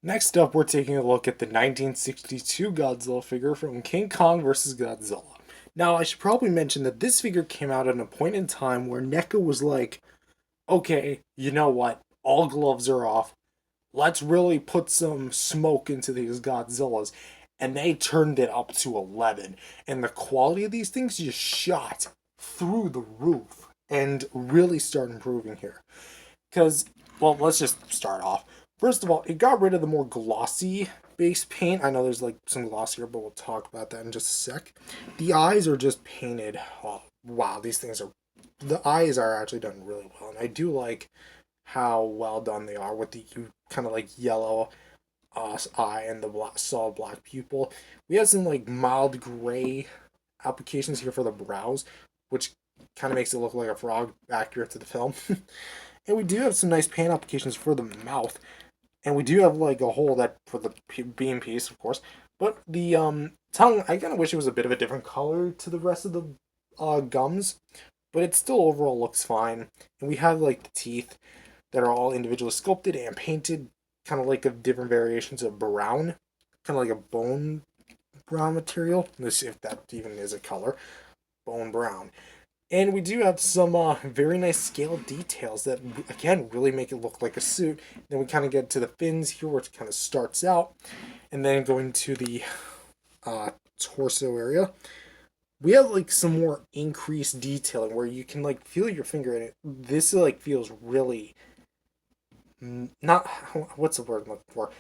Next up, we're taking a look at the 1962 Godzilla figure from King Kong vs. Godzilla. Now, I should probably mention that this figure came out at a point in time where NECA was like, okay, you know what? All gloves are off. Let's really put some smoke into these Godzillas. And they turned it up to 11. And the quality of these things just shot through the roof and really start improving here. Because, well, let's just start off. First of all, it got rid of the more glossy base paint. I know there's like some gloss here, but we'll talk about that in just a sec. The eyes are just painted. Oh, wow, these things are. The eyes are actually done really well, and I do like how well done they are with the kind of like yellow eye and the solid black pupil. We have some like mild gray applications here for the brows, which kind of makes it look like a frog accurate to the film. And we do have some nice paint applications for the mouth. And we do have like a hole that for the beam piece, of course. But the tongue, I kind of wish it was a bit of a different color to the rest of the gums. But it still overall looks fine. And we have like the teeth that are all individually sculpted and painted, kind of like a different variations of brown, kind of like a bone brown material. Let's see if that even is a color. Bone brown. And we do have some very nice scale details that, again, really make it look like a suit. Then we kind of get to the fins here, where it kind of starts out. And then going to the torso area, we have like some more increased detailing where you can like feel your finger in it. This like feels really not, what's the word I'm looking for,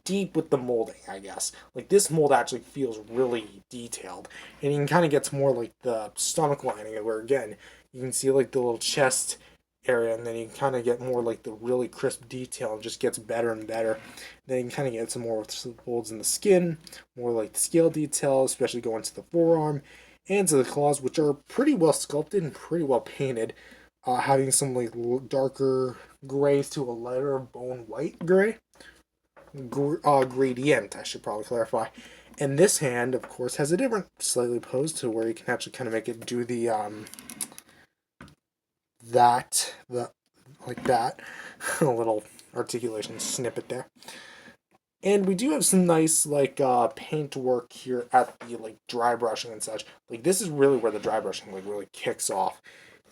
deep with the molding, I guess. Like this mold actually feels really detailed, and you can kind of get to more like the stomach lining, where again you can see like the little chest area, and then you can kind of get more like the really crisp detail, and just gets better and better. Then you can kind of get some more folds in the skin, more like the scale detail, especially going to the forearm and to the claws, which are pretty well sculpted and pretty well painted, having some like darker grays to a lighter bone white gray gradient, I should probably clarify. And this hand, of course, has a different slightly pose to where you can actually kind of make it do the the like that a little articulation snippet there. And we do have some nice like paint work here at the like dry brushing and such. Like this is really where the dry brushing like really kicks off.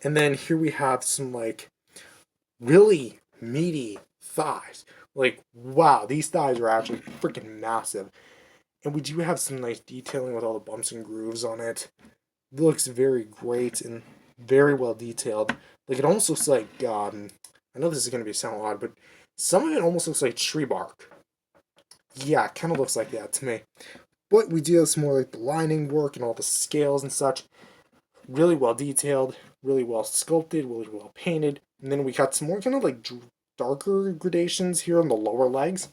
And then here we have some like really meaty thighs. Like, wow, these thighs are actually freaking massive. And we do have some nice detailing with all the bumps and grooves on it. It looks very great and very well detailed. Like, it almost looks like, I know this is going to be sound odd, but some of it almost looks like tree bark. Yeah, it kind of looks like that to me. But we do have some more like the lining work and all the scales and such. Really well detailed, really well sculpted, really well painted. And then we got some more kind of like darker gradations here on the lower legs.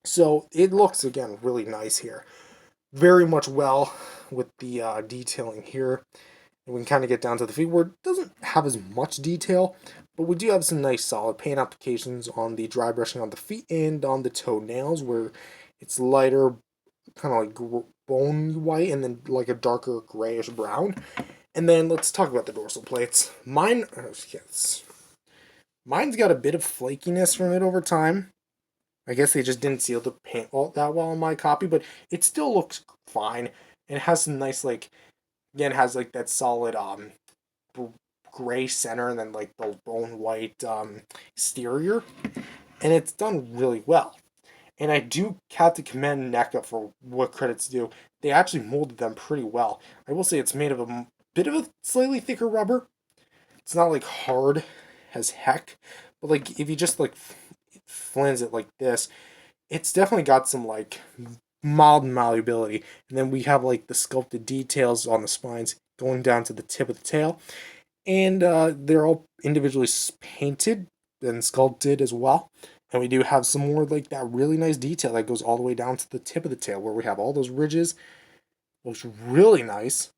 So it looks, again, really nice here. Very much well with the detailing here. And we can kind of get down to the feet where it doesn't have as much detail, but we do have some nice solid paint applications on the dry brushing on the feet and on the toenails, where it's lighter, kind of like bone white, and then like a darker grayish brown. And then let's talk about the dorsal plates. Mine's got a bit of flakiness from it over time. I guess they just didn't seal the paint all that well on my copy, but it still looks fine. And it has some nice like, again, it has like that solid gray center, and then like the bone white exterior, and it's done really well. And I do have to commend NECA for what credit's due. They actually molded them pretty well. I will say it's made of a bit of a slightly thicker rubber. It's not like hard as heck, but like if you just like flans it like this, it's definitely got some like mild malleability. And then we have like the sculpted details on the spines going down to the tip of the tail, and they're all individually painted and sculpted as well. And we do have some more like that really nice detail that goes all the way down to the tip of the tail, where we have all those ridges. Looks really nice.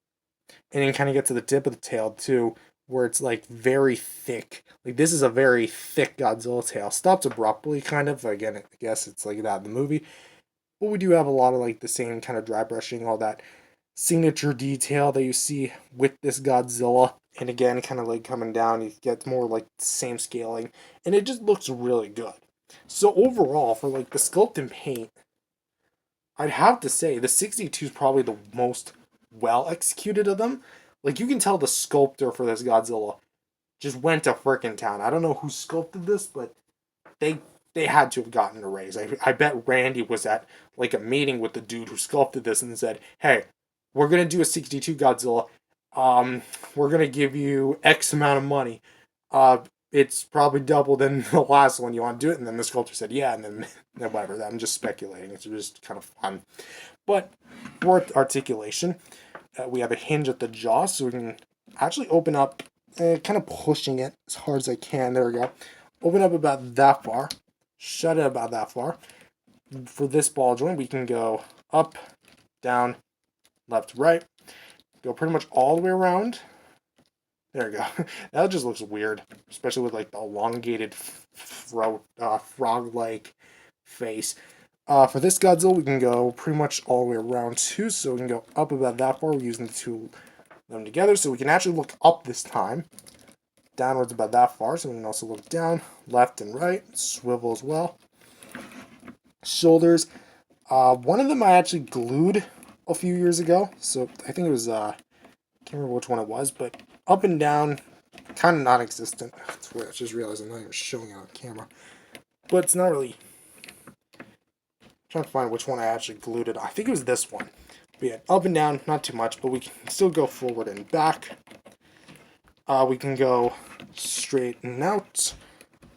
And then kind of get to the tip of the tail too, where it's like very thick. Like this is a very thick Godzilla tail. Stops abruptly, kind of. Again, I guess it's like that in the movie. But we do have a lot of like the same kind of dry brushing, all that signature detail that you see with this Godzilla. And again, kind of like coming down, you get more like the same scaling, and it just looks really good. So overall, for like the sculpt and paint, I'd have to say the 62 is probably the most well executed of them. Like you can tell the sculptor for this Godzilla just went to frickin' town. I don't know who sculpted this, but they they had to have gotten a raise. I bet Randy was at like a meeting with the dude who sculpted this and said, "Hey, we're gonna do a 62 Godzilla. We're gonna give you X amount of money. Uh, it's probably double than the last one. You want to do it?" And then the sculptor said, "Yeah." And then whatever. I'm just speculating. It's just kind of fun. But for articulation, we have a hinge at the jaw, so we can actually open up, kind of pushing it as hard as I can. There we go. Open up about that far. Shut it about that far. For this ball joint, we can go up, down, left, right. Go pretty much all the way around. There we go. That just looks weird, especially with like the elongated frog-like face. For this Godzilla, we can go pretty much all the way around too, so we can go up about that far. We're using the two of them together, so we can actually look up this time. Downwards about that far, so we can also look down, left and right, swivel as well. Shoulders. One of them I actually glued a few years ago, so I think it was, can't remember which one it was, but up and down, kind of non-existent. That's weird, I just realized I'm not even showing it on camera. But it's not really... I'm trying to find which one I actually glued it on. I think it was this one. But yeah, up and down, not too much, but we can still go forward and back. We can go straight and out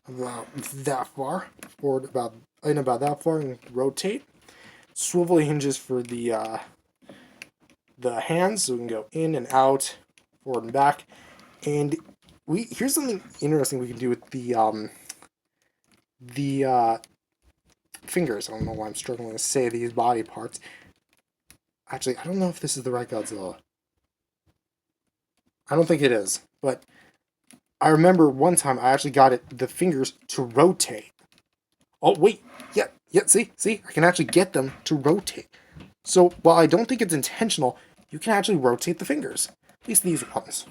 about that far, forward about that far, and rotate. Swivel hinges for the hands, so we can go in and out, forward and back. And here's something interesting we can do with the fingers. I don't know why I'm struggling to say these body parts. Actually, I don't know if this is the right Godzilla. I don't think it is, but I remember one time I actually got the fingers to rotate. Oh, wait. Yeah, see? I can actually get them to rotate. So, while I don't think it's intentional, you can actually rotate the fingers. At least these ones.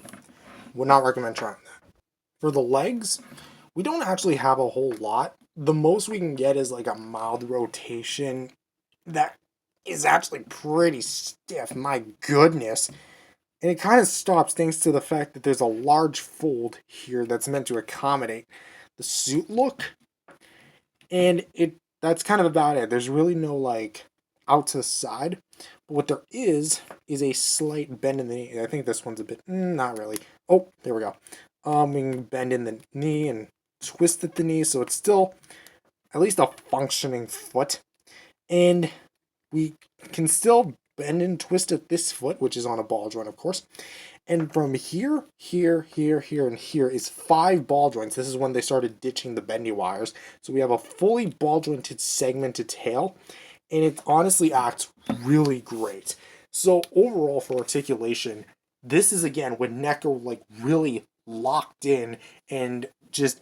Would not recommend trying that. For the legs, we don't actually have a whole lot. The most we can get is like a mild rotation that is actually pretty stiff. My goodness. And it kind of stops thanks to the fact that there's a large fold here that's meant to accommodate the suit look. And that's kind of about it. There's really no like out to the side. But what there is a slight bend in the knee. I think this one's a bit not really. Oh, there we go. We can bend in the knee and twist at the knee, so it's still at least a functioning foot. And we can still bend and twist at this foot, which is on a ball joint, of course. And from here, and here is 5 ball joints. This is when they started ditching the bendy wires. So we have a fully ball jointed segmented tail, and it honestly acts really great. So overall for articulation, this is again when NECA like really locked in and just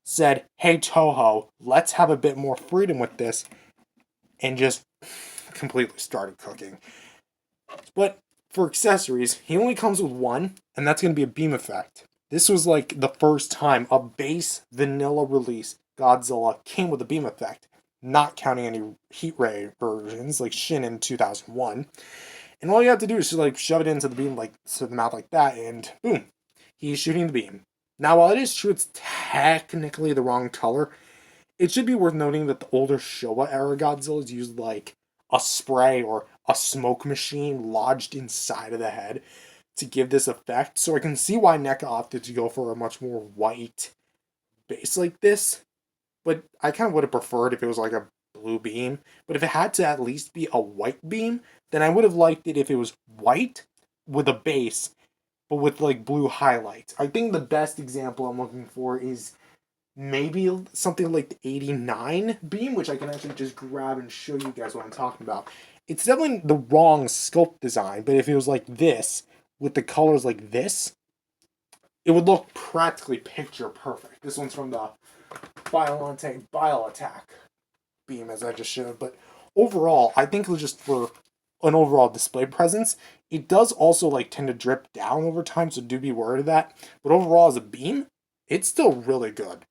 said, "Hey Toho, let's have a bit more freedom with this," and just completely started cooking. But for accessories, he only comes with one, and that's going to be a beam effect. This was like the first time a base vanilla release Godzilla came with a beam effect, not counting any heat ray versions like Shin in 2001. And all you have to do is just like shove it into the beam, like to the mouth like that, and boom, he's shooting the beam. Now, while it is true it's technically the wrong color, it should be worth noting that the older Showa era Godzillas used like a spray or a smoke machine lodged inside of the head to give this effect. So I can see why NECA opted to go for a much more white base like this. But I kind of would have preferred if it was like a blue beam. But if it had to at least be a white beam, then I would have liked it if it was white with a base, but with like blue highlights. I think the best example I'm looking for is maybe something like the 89 beam, which I can actually just grab and show you guys what I'm talking about. It's definitely the wrong sculpt design, but if it was like this, with the colors like this, it would look practically picture perfect. This one's from the Bile Attack beam, as I just showed, but overall, I think just for an overall display presence, it does also like tend to drip down over time, so do be worried of that. But overall, as a beam, it's still really good.